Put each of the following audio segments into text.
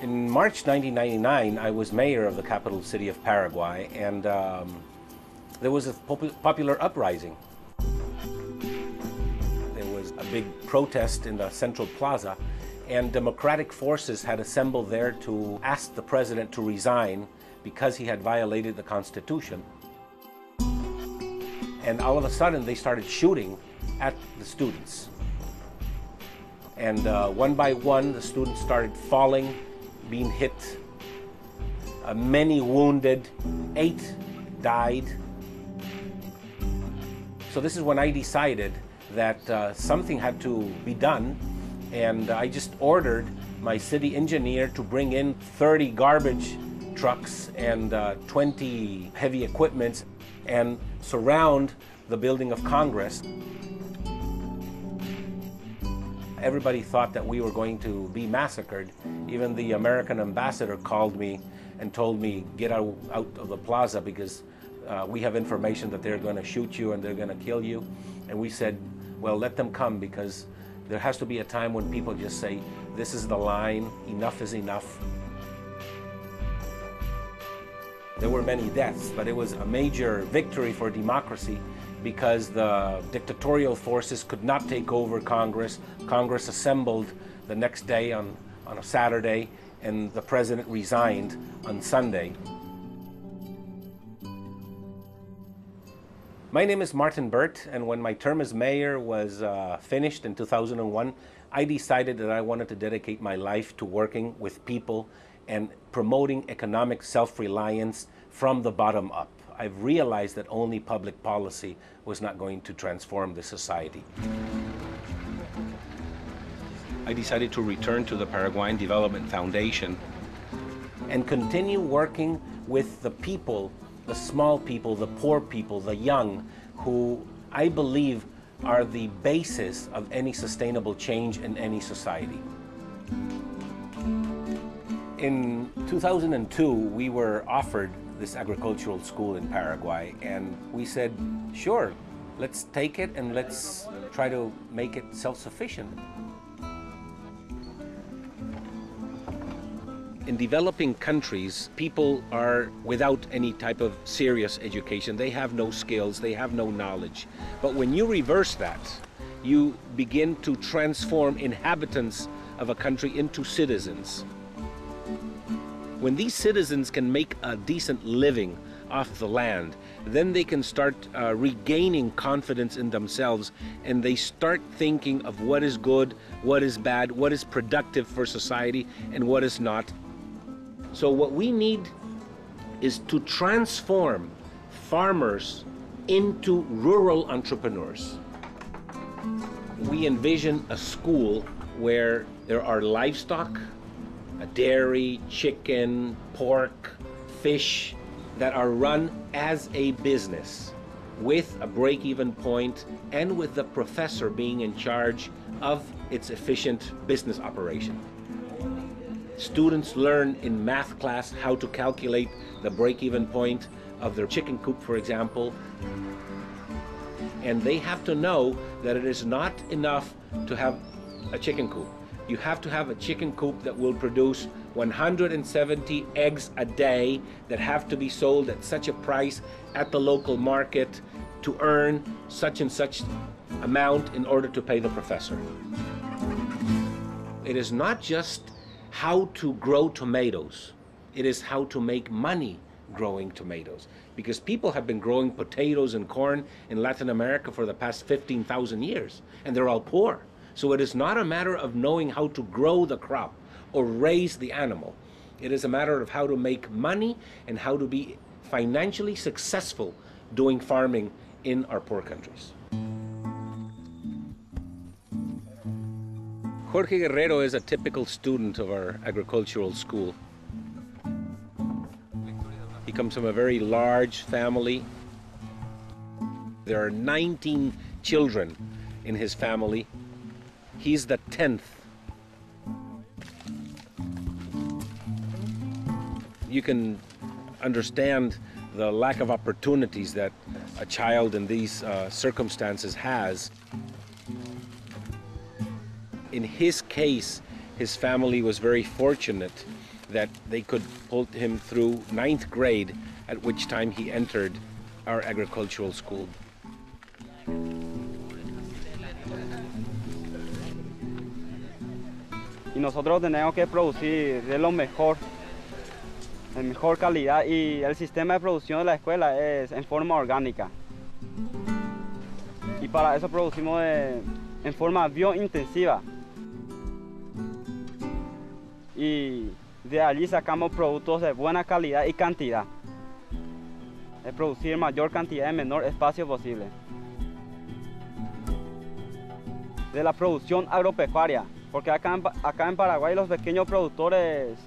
In March 1999, I was mayor of the capital city of Paraguay, and there was a popular uprising. There was a big protest in the central plaza, and democratic forces had assembled there to ask the president to resign because he had violated the Constitution. And all of a sudden, they started shooting at the students. And one by one, the students started falling, being hit. Many wounded, 8 died. So this is when I decided that something had to be done, and I just ordered my city engineer to bring in 30 garbage trucks and 20 heavy equipments and surround the building of Congress. Everybody thought that we were going to be massacred. Even the American ambassador called me and told me, get out of the plaza because we have information that they're going to shoot you and they're going to kill you. And we said, well, let them come, because there has to be a time when people just say, this is the line, enough is enough. There were many deaths, but it was a major victory for democracy because the dictatorial forces could not take over Congress. Congress assembled the next day on a Saturday, and the president resigned on Sunday. My name is Martin Burt, and when my term as mayor was finished in 2001, I decided that I wanted to dedicate my life to working with people and promoting economic self-reliance from the bottom up. I've realized that only public policy was not going to transform the society. I decided to return to the Paraguayan Development Foundation and continue working with the people, the small people, the poor people, the young, who I believe are the basis of any sustainable change in any society. In 2002, we were offered this agricultural school in Paraguay, and we said, sure, let's take it and let's try to make it self-sufficient. In developing countries, people are without any type of serious education. They have no skills, they have no knowledge. But when you reverse that, you begin to transform inhabitants of a country into citizens. When these citizens can make a decent living off the land, then they can start regaining confidence in themselves, and they start thinking of what is good, what is bad, what is productive for society, and what is not. So what we need is to transform farmers into rural entrepreneurs. We envision a school where there are livestock, a dairy, chicken, pork, fish that are run as a business with a break-even point and with the professor being in charge of its efficient business operation. Students learn in math class how to calculate the break-even point of their chicken coop, for example. And they have to know that it is not enough to have a chicken coop. You have to have a chicken coop that will produce 170 eggs a day that have to be sold at such a price at the local market to earn such and such amount in order to pay the professor. It is not just how to grow tomatoes, it is how to make money growing tomatoes. Because people have been growing potatoes and corn in Latin America for the past 15,000 years, and they're all poor. So it is not a matter of knowing how to grow the crop or raise the animal. It is a matter of how to make money and how to be financially successful doing farming in our poor countries. Jorge Guerrero is a typical student of our agricultural school. He comes from a very large family. There are 19 children in his family. He's the 10th. You can understand the lack of opportunities that a child in these circumstances has. In his case, his family was very fortunate that they could pull him through 9th grade, at which time he entered our agricultural school. Y nosotros tenemos que producir de lo mejor, en mejor calidad, y el sistema de producción de la escuela es en forma orgánica. Y para eso producimos en forma biointensiva. Y de allí sacamos productos de buena calidad y cantidad. Es producir mayor cantidad en menor espacio posible. De la producción agropecuaria, porque acá en Paraguay los pequeños productores,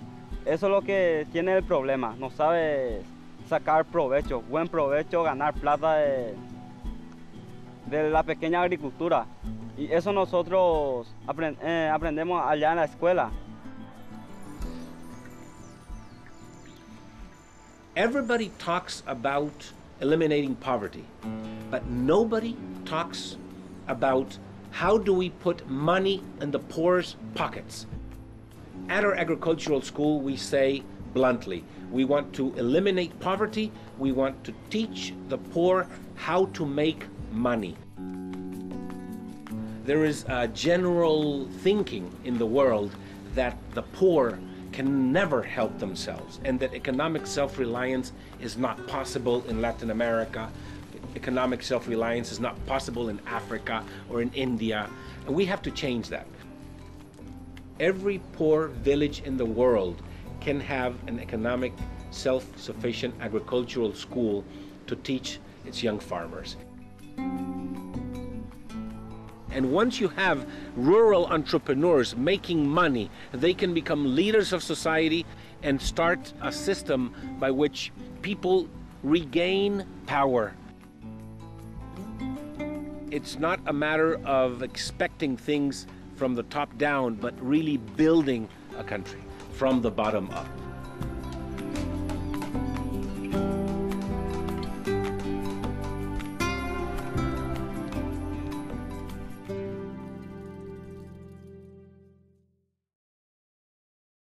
eso es lo que tiene el problema, no sabe sacar provecho, buen provecho, ganar plata de la pequeña agricultura. Y eso nosotros aprendemos allá en la escuela. Everybody talks about eliminating poverty, but nobody talks about how do we put money in the poorest pockets. At our agricultural school, we say bluntly, we want to eliminate poverty, we want to teach the poor how to make money. There is a general thinking in the world that the poor can never help themselves, and that economic self-reliance is not possible in Latin America. Economic self-reliance is not possible in Africa or in India, and we have to change that. Every poor village in the world can have an economic self-sufficient agricultural school to teach its young farmers. And once you have rural entrepreneurs making money, they can become leaders of society and start a system by which people regain power. It's not a matter of expecting things from the top down, but really building a country from the bottom up.